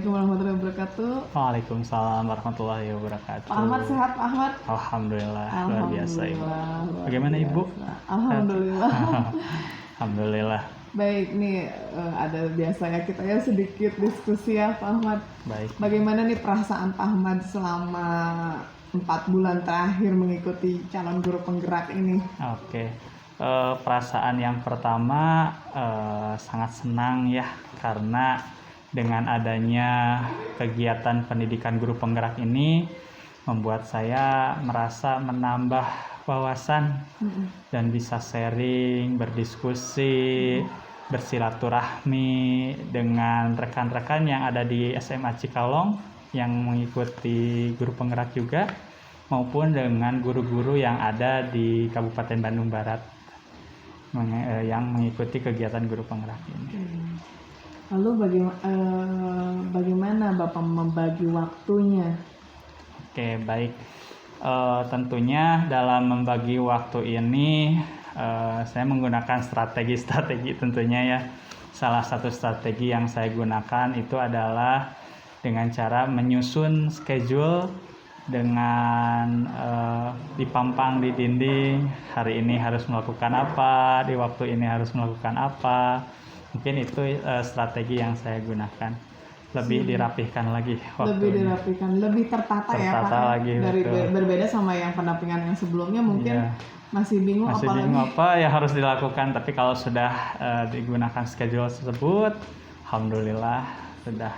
Assalamualaikum warahmatullahi wabarakatuh. Waalaikumsalam warahmatullahi wabarakatuh. Pak Ahmad sehat, Pak Ahmad? Alhamdulillah, luar biasa Ibu. Luar Bagaimana biasa. Ibu? Alhamdulillah. Alhamdulillah. Baik, nih ada biasanya kita ya sedikit diskusi ya Pak Ahmad. Baik. Bagaimana nih perasaan Pak Ahmad selama 4 bulan terakhir mengikuti calon guru penggerak ini? Oke. Perasaan yang pertama sangat senang ya, karena dengan adanya kegiatan pendidikan guru penggerak ini membuat saya merasa menambah wawasan dan bisa sharing, berdiskusi, bersilaturahmi dengan rekan-rekan yang ada di SMA Cikalong yang mengikuti guru penggerak juga, maupun dengan guru-guru yang ada di Kabupaten Bandung Barat yang mengikuti kegiatan guru penggerak ini. Lalu bagaimana Bapak membagi waktunya? Oke, baik. Tentunya dalam membagi waktu ini saya menggunakan strategi-strategi tentunya ya. Salah satu strategi yang saya gunakan itu adalah dengan cara menyusun schedule dengan dipampang di dinding, hari ini harus melakukan apa, di waktu ini harus melakukan apa. Mungkin itu strategi yang saya gunakan. Lebih dirapihkan lagi waktunya. Lebih dirapihkan, lebih tertata ya Pak. Lagi, dari berbeda sama yang pendampingan yang sebelumnya mungkin masih bingung apa yang harus dilakukan, tapi kalau sudah digunakan schedule tersebut, alhamdulillah sudah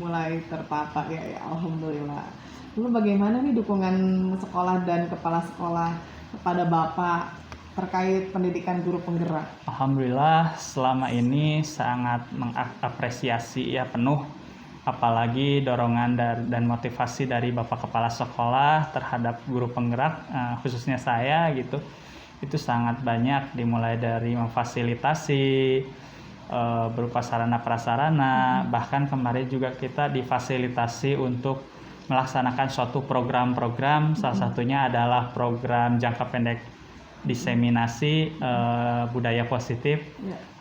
mulai tertata ya alhamdulillah. Lalu bagaimana nih dukungan sekolah dan kepala sekolah kepada Bapak terkait pendidikan guru penggerak? Alhamdulillah selama ini sangat mengapresiasi ya penuh, apalagi dorongan dan motivasi dari Bapak Kepala Sekolah terhadap guru penggerak, khususnya saya gitu, itu sangat banyak, dimulai dari memfasilitasi berupa sarana prasarana, bahkan kemarin juga kita difasilitasi untuk melaksanakan suatu program-program, salah satunya adalah program jangka pendek diseminasi budaya positif,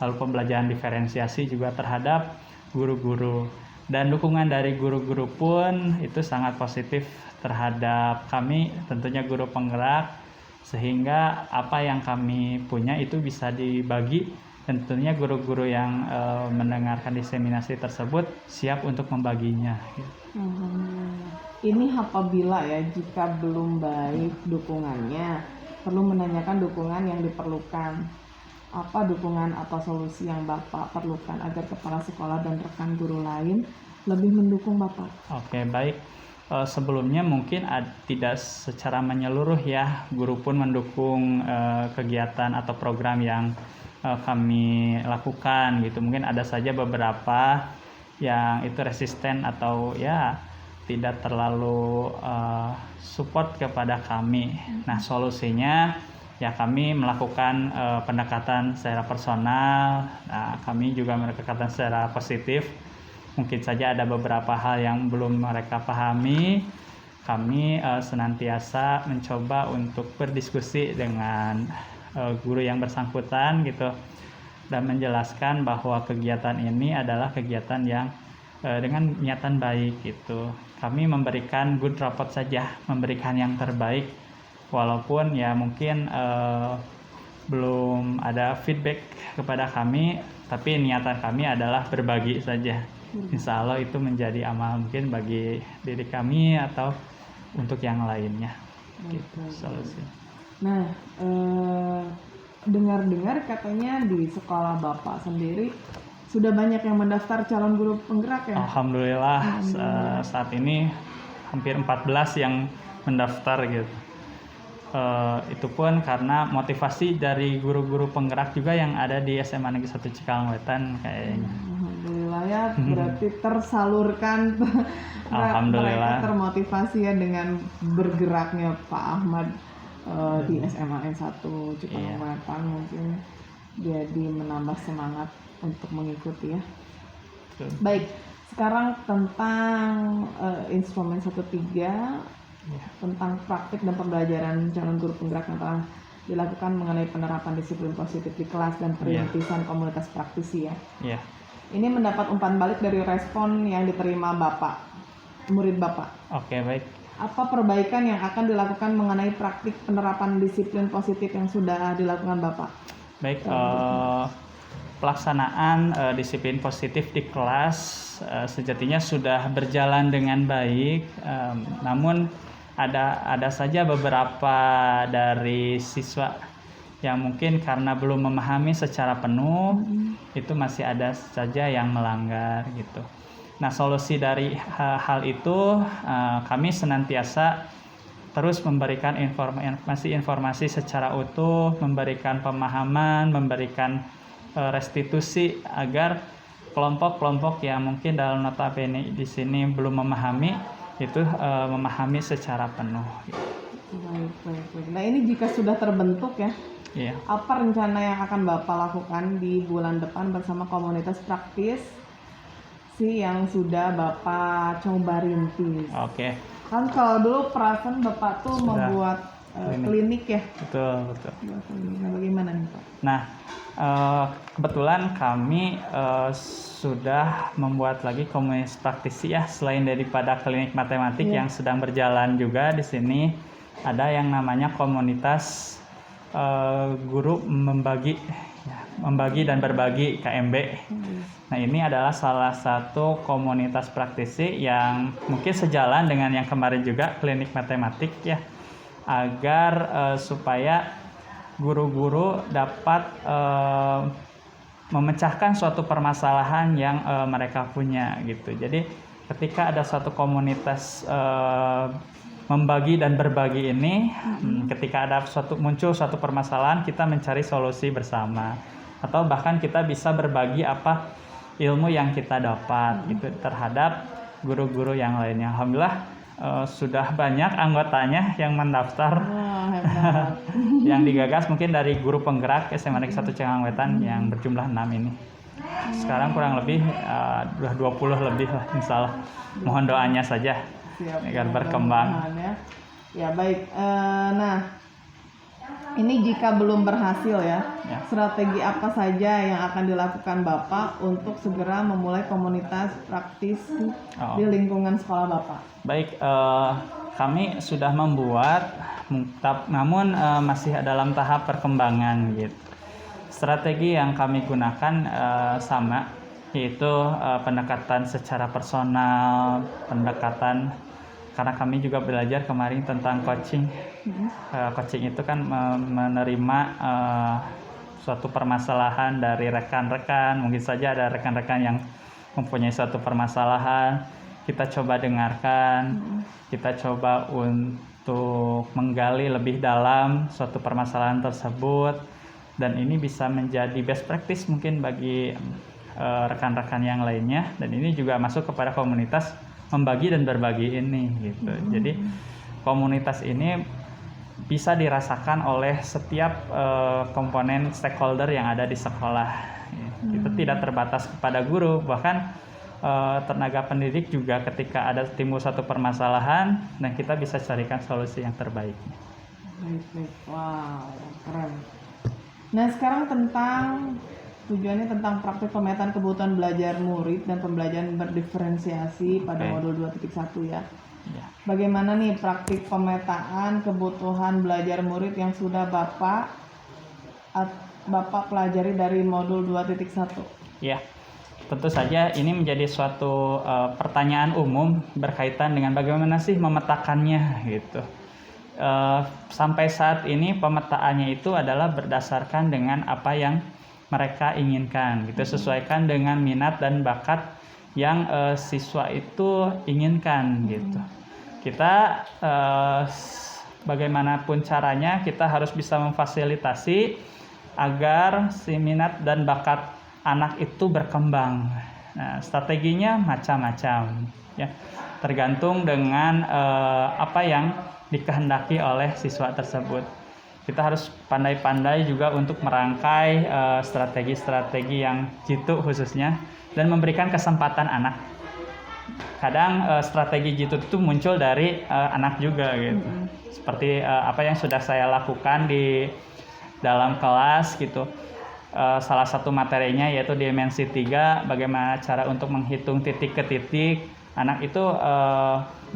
lalu pembelajaran diferensiasi juga terhadap guru-guru, dan dukungan dari guru-guru pun itu sangat positif terhadap kami, tentunya guru penggerak, sehingga apa yang kami punya itu bisa dibagi, dan tentunya guru-guru yang mendengarkan diseminasi tersebut siap untuk membaginya. Ini apabila ya jika belum baik dukungannya, perlu menanyakan dukungan yang diperlukan. Apa dukungan atau solusi yang Bapak perlukan agar kepala sekolah dan rekan guru lain lebih mendukung Bapak? Oke, baik. Sebelumnya mungkin tidak secara menyeluruh ya, guru pun mendukung kegiatan atau program yang kami lakukan gitu. Mungkin ada saja beberapa yang itu resisten atau ya tidak terlalu support kepada kami. Nah, solusinya ya kami melakukan pendekatan secara personal. Nah, kami juga pendekatan secara positif. Mungkin saja ada beberapa hal yang belum mereka pahami. Kami senantiasa mencoba untuk berdiskusi dengan guru yang bersangkutan gitu, dan menjelaskan bahwa kegiatan ini adalah kegiatan yang dengan niatan baik gitu. Kami memberikan good report saja, memberikan yang terbaik, walaupun ya mungkin belum ada feedback kepada kami, tapi niatan kami adalah berbagi saja. Insya Allah itu menjadi amal mungkin bagi diri kami atau untuk yang lainnya. Gitu solusi. Nah, dengar-dengar katanya di sekolah Bapak sendiri sudah banyak yang mendaftar calon guru penggerak ya? Alhamdulillah. Saat ini hampir 14 yang mendaftar gitu. Itu pun karena motivasi dari guru-guru penggerak juga yang ada di SMA Negeri 1 Cikalong Wetan kayaknya. Alhamdulillah ya, berarti tersalurkan. Alhamdulillah. Mereka termotivasi ya dengan bergeraknya Pak Ahmad di SMA N1 Cikalong Wetan, mungkin jadi menambah semangat untuk mengikuti ya. Baik, sekarang tentang instrumen 13 tentang praktik dan pembelajaran calon guru penggerak yang telah dilakukan mengenai penerapan disiplin positif di kelas dan perintisan komunitas praktisi ya. ini mendapat umpan balik dari respon yang diterima murid Bapak. Oke, baik. Apa perbaikan yang akan dilakukan mengenai praktik penerapan disiplin positif yang sudah dilakukan Bapak? Baik, pelaksanaan disiplin positif di kelas sejatinya sudah berjalan dengan baik, namun ada saja beberapa dari siswa yang mungkin karena belum memahami secara penuh, itu masih ada saja yang melanggar gitu. Nah, solusi dari hal itu kami senantiasa terus memberikan informasi secara utuh, memberikan pemahaman, memberikan restitusi agar kelompok-kelompok yang mungkin dalam notabene di sini belum memahami itu memahami secara penuh. Baik. Nah, ini jika sudah terbentuk ya, Iya. apa rencana yang akan Bapak lakukan di bulan depan bersama komunitas praktis yang sudah Bapak coba rintis? Oke. Kan kalau dulu perasaan Bapak tuh Sudah. membuat klinik ya. Betul. Nah, bagaimana nih Pak? Nah, kebetulan kami sudah membuat lagi komunitas praktisi ya, selain daripada klinik matematik yang sedang berjalan juga di sini ada yang namanya komunitas guru membagi dan berbagi KMB. Nah, ini adalah salah satu komunitas praktisi yang mungkin sejalan dengan yang kemarin juga klinik matematik ya, agar supaya guru-guru dapat memecahkan suatu permasalahan yang mereka punya gitu. Jadi ketika ada suatu komunitas membagi dan berbagi ini, ketika ada muncul suatu permasalahan, kita mencari solusi bersama, atau bahkan kita bisa berbagi apa ilmu yang kita dapat gitu terhadap guru-guru yang lainnya. Alhamdulillah sudah banyak anggotanya yang mendaftar. Yang digagas mungkin dari guru penggerak SMA Negeri 1 Cengangwetan yang berjumlah 6 ini. Sekarang kurang lebih 20 lebih lah, insyaallah. Mohon doanya saja. Siap, agar berkembang. Ya baik. Nah, ini jika belum berhasil ya, strategi apa saja yang akan dilakukan Bapak untuk segera memulai komunitas praktis di lingkungan sekolah Bapak? Baik, kami sudah membuat, namun masih dalam tahap perkembangan gitu. Strategi yang kami gunakan sama, yaitu pendekatan secara personal, karena kami juga belajar kemarin tentang coaching. Coaching itu kan menerima suatu permasalahan dari rekan-rekan, mungkin saja ada rekan-rekan yang mempunyai suatu permasalahan, kita coba dengarkan, kita coba untuk menggali lebih dalam suatu permasalahan tersebut, dan ini bisa menjadi best practice mungkin bagi rekan-rekan yang lainnya, dan ini juga masuk kepada komunitas membagi dan berbagi ini gitu. Jadi komunitas ini bisa dirasakan oleh setiap komponen stakeholder yang ada di sekolah. Itu tidak terbatas kepada guru, bahkan tenaga pendidik juga ketika ada timbul satu permasalahan, dan kita bisa carikan solusi yang terbaik. Baik. Wow, keren. Nah, sekarang tujuannya tentang praktik pemetaan kebutuhan belajar murid dan pembelajaran berdiferensiasi pada modul 2.1 ya. Bagaimana nih praktik pemetaan kebutuhan belajar murid yang sudah Bapak pelajari dari modul 2.1? Ya, tentu saja ini menjadi suatu pertanyaan umum berkaitan dengan bagaimana sih memetakannya gitu. Sampai saat ini pemetaannya itu adalah berdasarkan dengan apa yang mereka inginkan gitu, sesuaikan dengan minat dan bakat yang siswa itu inginkan gitu. Kita bagaimanapun caranya kita harus bisa memfasilitasi agar si minat dan bakat anak itu berkembang. Nah, strateginya macam-macam ya, tergantung dengan apa yang dikehendaki oleh siswa tersebut. Kita harus pandai-pandai juga untuk merangkai strategi-strategi yang jitu khususnya, dan memberikan kesempatan anak. Kadang strategi jitu itu muncul dari anak juga gitu. Seperti apa yang sudah saya lakukan di dalam kelas gitu. salah satu materinya yaitu dimensi 3, bagaimana cara untuk menghitung titik ke titik. Anak itu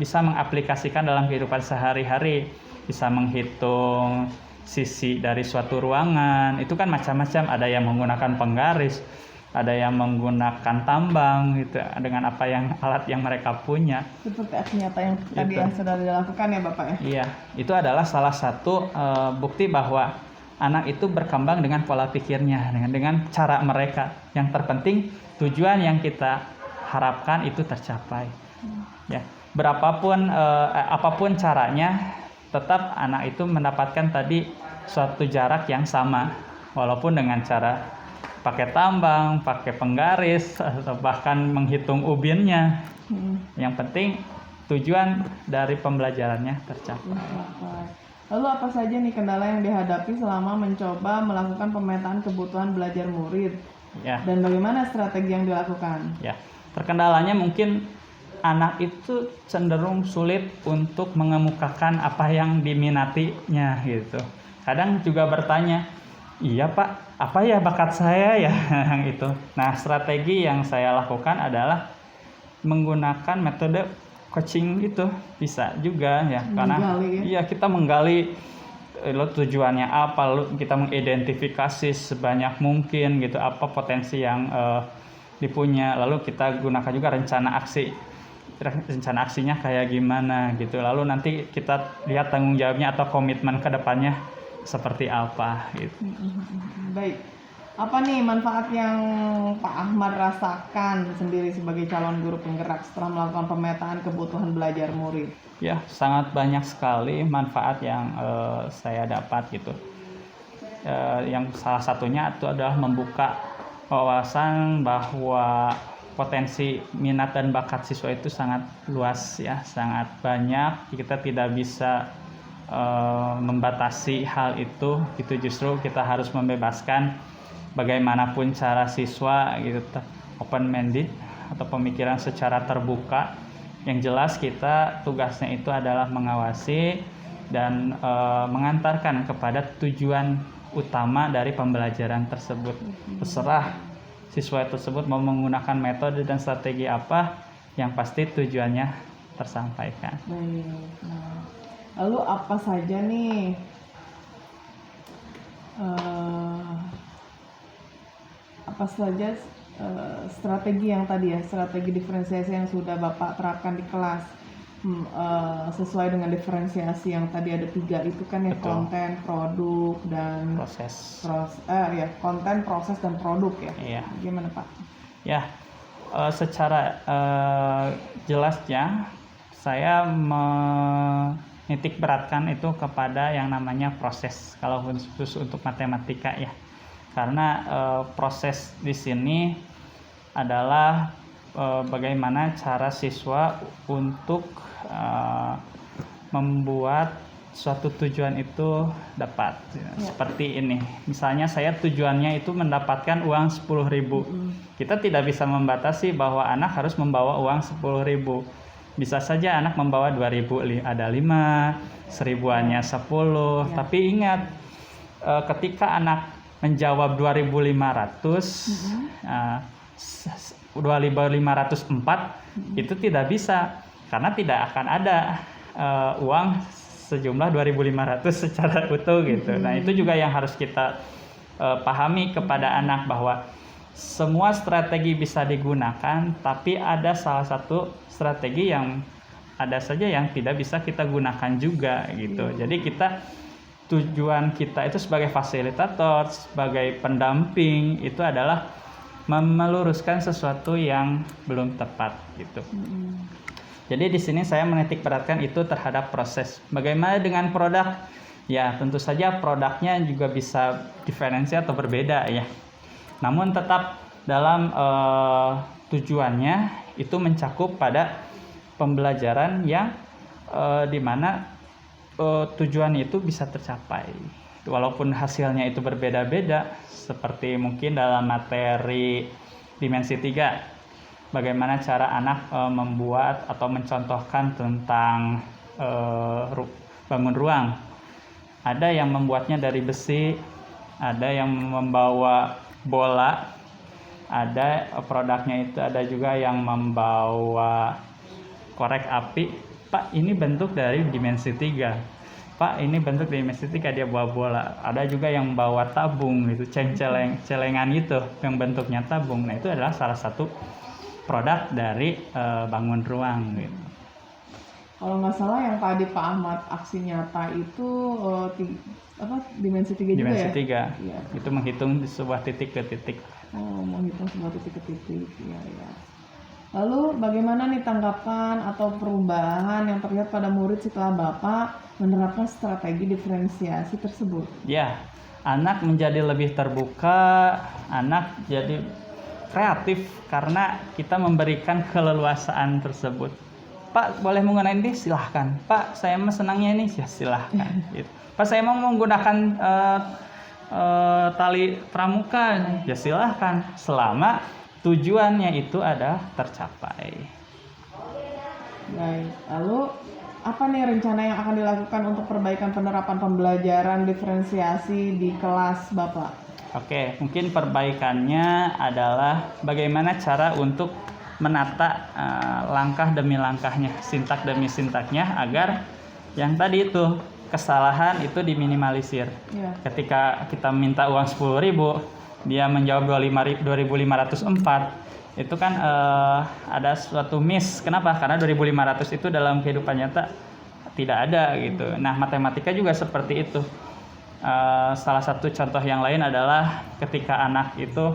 bisa mengaplikasikan dalam kehidupan sehari-hari, bisa menghitung sisi dari suatu ruangan. Itu kan macam-macam, ada yang menggunakan penggaris, ada yang menggunakan tambang gitu, dengan apa yang alat yang mereka punya. Seperti aksi nyata yang tadi Gitu. yang sudah dilakukan ya Bapak ya. Iya, itu adalah salah satu bukti bahwa anak itu berkembang dengan pola pikirnya, dengan cara mereka. Yang terpenting tujuan yang kita harapkan itu tercapai. Ya, apapun caranya, tetap anak itu mendapatkan tadi suatu jarak yang sama, walaupun dengan cara pakai tambang, pakai penggaris, atau bahkan menghitung ubinnya. Yang penting tujuan dari pembelajarannya tercapai. Lalu apa saja nih kendala yang dihadapi selama mencoba melakukan pemetaan kebutuhan belajar murid? Ya. Dan bagaimana strategi yang dilakukan? Ya, terkendalanya mungkin anak itu cenderung sulit untuk mengemukakan apa yang diminatinya gitu. Kadang juga bertanya, iya Pak, apa ya bakat saya ya itu. Nah, strategi yang saya lakukan adalah menggunakan metode coaching itu bisa juga ya, karena iya kita menggali tujuannya apa, lalu kita mengidentifikasi sebanyak mungkin gitu apa potensi yang dipunya, lalu kita gunakan juga rencana aksinya kayak gimana gitu, lalu nanti kita lihat tanggung jawabnya atau komitmen ke depannya seperti apa gitu. Baik, apa nih manfaat yang Pak Ahmad rasakan sendiri sebagai calon guru penggerak setelah melakukan pemetaan kebutuhan belajar murid? Ya, sangat banyak sekali manfaat yang saya dapat gitu. Yang salah satunya itu adalah membuka wawasan bahwa potensi minat dan bakat siswa itu sangat luas ya, sangat banyak. Kita tidak bisa membatasi hal itu justru kita harus membebaskan bagaimanapun cara siswa gitu, open minded atau pemikiran secara terbuka. Yang jelas kita tugasnya itu adalah mengawasi dan mengantarkan kepada tujuan utama dari pembelajaran tersebut. Terserah siswa tersebut mau menggunakan metode dan strategi apa, yang pasti tujuannya tersampaikan. Baik. Nah, lalu apa saja nih strategi yang tadi ya, strategi diferensiasi yang sudah Bapak terapkan di kelas sesuai dengan diferensiasi yang tadi ada 3 itu kan ya. Betul. Konten, produk, dan konten, proses, dan produk ya. Iya. Gimana Pak? Ya, secara jelasnya saya menitik beratkan itu kepada yang namanya proses kalau khusus untuk matematika ya. Karena proses di sini adalah bagaimana cara siswa untuk membuat suatu tujuan itu dapat ya. Seperti ini, misalnya saya tujuannya itu mendapatkan uang 10.000. Kita tidak bisa membatasi bahwa anak harus membawa uang 10.000. Bisa saja anak membawa 2.000, ada 5, 1.000-annya 10 ya. Tapi ingat, ketika anak menjawab 2.500, 2.504 itu tidak bisa, karena tidak akan ada uang sejumlah 2.500 secara utuh gitu. Nah, itu juga yang harus kita pahami kepada anak, bahwa semua strategi bisa digunakan, tapi ada salah satu strategi yang ada saja yang tidak bisa kita gunakan juga gitu. Jadi tujuan kita itu sebagai fasilitator, sebagai pendamping, itu adalah meluruskan sesuatu yang belum tepat gitu. Jadi di sini saya menitik beratkan itu terhadap proses. Bagaimana dengan produk? Ya, tentu saja produknya juga bisa diferensi atau berbeda ya. Namun tetap dalam tujuannya itu mencakup pada pembelajaran yang dimana tujuan itu bisa tercapai. Walaupun hasilnya itu berbeda-beda, seperti mungkin dalam materi dimensi 3. Bagaimana cara anak membuat atau mencontohkan tentang bangun ruang. Ada yang membuatnya dari besi, ada yang membawa bola, ada produknya itu ada juga yang membawa korek api. Pak, ini bentuk dari dimensi 3. Pak, ini bentuk dimensi 3, dia bawa bola. Ada juga yang bawa tabung gitu, celengan itu yang bentuknya tabung. Nah, itu adalah salah satu produk dari bangun ruang gitu. Kalau nggak salah yang tadi Pak Ahmad aksi nyata itu dimensi 3 juga Dimensi ya? 3. Iya. Itu menghitung di sebuah titik ke titik. Oh, menghitung sebuah titik ke titik, ya. Lalu bagaimana nih tanggapan atau perubahan yang terlihat pada murid setelah Bapak menerapkan strategi diferensiasi tersebut? Ya, anak menjadi lebih terbuka, anak jadi kreatif karena kita memberikan keleluasaan tersebut. Pak, boleh menggunakan ini? Silahkan. Pak, saya mah senangnya ini, ya silahkan. Gitu. Pak, saya mau menggunakan tali pramuka, ya silahkan. Selama tujuannya itu ada tercapai. Baik, lalu apa nih rencana yang akan dilakukan untuk perbaikan penerapan pembelajaran diferensiasi di kelas Bapak? Oke, mungkin perbaikannya adalah bagaimana cara untuk menata langkah demi langkahnya, sintak demi sintaknya, agar yang tadi itu kesalahan itu diminimalisir. Ya. Ketika kita minta uang 10.000, dia menjawab 2.504, itu kan ada suatu miss. Kenapa? Karena 2.500 itu dalam kehidupan nyata tidak ada gitu. Nah, matematika juga seperti itu. Salah satu contoh yang lain adalah ketika anak itu,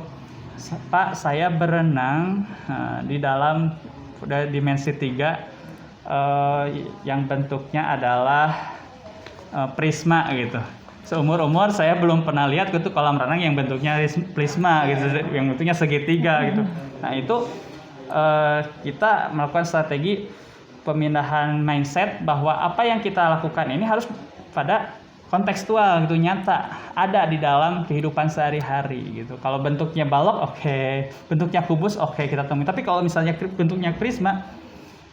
Pak, saya berenang di dalam dimensi 3 yang bentuknya adalah prisma gitu. Seumur-umur saya belum pernah lihat gitu kolam renang yang bentuknya prisma gitu, yang bentuknya segitiga gitu. Nah, itu kita melakukan strategi pemindahan mindset bahwa apa yang kita lakukan ini harus pada kontekstual gitu, nyata, ada di dalam kehidupan sehari-hari gitu. Kalau bentuknya balok, oke. Bentuknya kubus, oke, kita temui. Tapi kalau misalnya bentuknya prisma,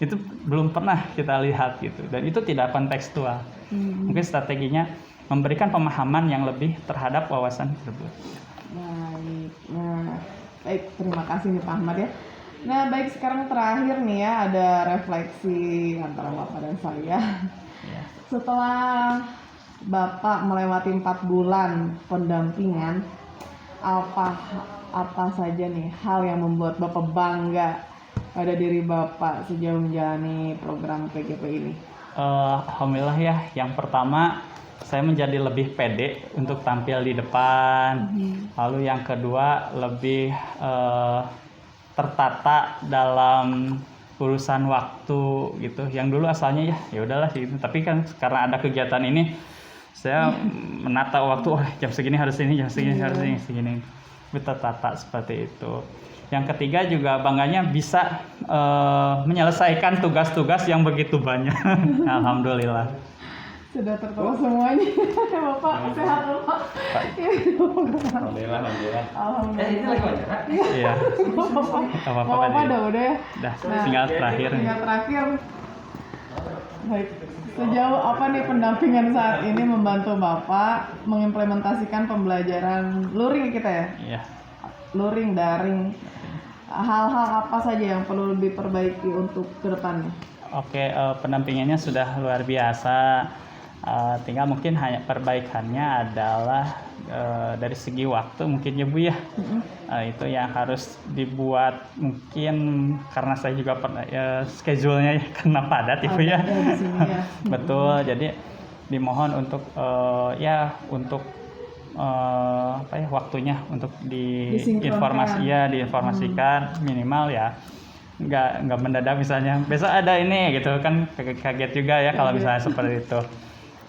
itu belum pernah kita lihat gitu, dan itu tidak kontekstual. Mungkin strateginya memberikan pemahaman yang lebih terhadap wawasan tersebut. Baik, nah, baik, terima kasih nih Pak Ahmad ya. Nah, baik, sekarang terakhir nih ya, ada refleksi antara Bapak dan saya. Ya. Setelah Bapak melewati 4 bulan pendampingan, apa saja nih hal yang membuat Bapak bangga pada diri Bapak sejauh menjalani program PGP ini? Alhamdulillah ya, yang pertama saya menjadi lebih pede untuk tampil di depan. Lalu yang kedua lebih tertata dalam urusan waktu gitu. Yang dulu asalnya ya udahlah gitu, tapi kan karena ada kegiatan ini saya menata waktu, jam segini harus ini, jam segini harus ini, segini. Tertata seperti itu. Yang ketiga juga bangganya bisa menyelesaikan tugas-tugas yang begitu banyak. Alhamdulillah. Sudah tertawa semuanya. Bapak sehat Bapak. Alhamdulillah. Alhamdulillah. Ini lagi wawancara? Iya. Apa-apa udah ya. Dah, tinggal terakhir. Baik. Sejauh apa nih pendampingan saat ini membantu Bapak mengimplementasikan pembelajaran luring kita ya? Iya. Luring, daring. Hal-hal apa saja yang perlu diperbaiki untuk ke depannya? Oke, pendampingannya sudah luar biasa. Tinggal mungkin hanya perbaikannya adalah dari segi waktu mungkin ya Bu ya. Itu yang harus dibuat, mungkin karena saya juga schedule-nya karena padat ya Bu ya. Di sini ya. Betul, jadi dimohon untuk waktunya untuk diinformasikan minimal ya. Nggak mendadak, misalnya besok ada ini gitu kan, kaget juga ya kalau misalnya seperti itu.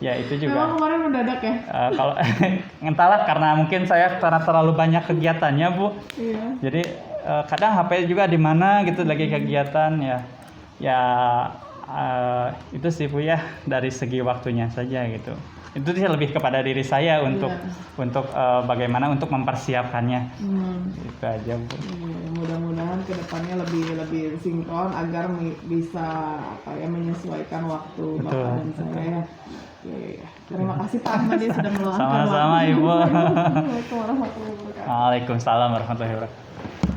Ya itu juga. Memang kemarin mendadak ya? Kalau entahlah, karena mungkin saya terlalu banyak kegiatannya Bu. Iya. Jadi kadang HP juga di mana gitu lagi kegiatan itu sih Bu ya, dari segi waktunya saja gitu. Itu sih lebih kepada diri saya untuk bagaimana untuk mempersiapkannya. Itu aja Bu. Mudah-mudahan kedepannya lebih sinkron agar bisa menyesuaikan waktu Bapak dan saya ya. Iya. Terima kasih Pak Ahmad ya sudah meluangkan Sama-sama, waktu. Ibu. Assalamualaikum warahmatullahi wabarakatuh. Waalaikumsalam warahmatullahi wabarakatuh.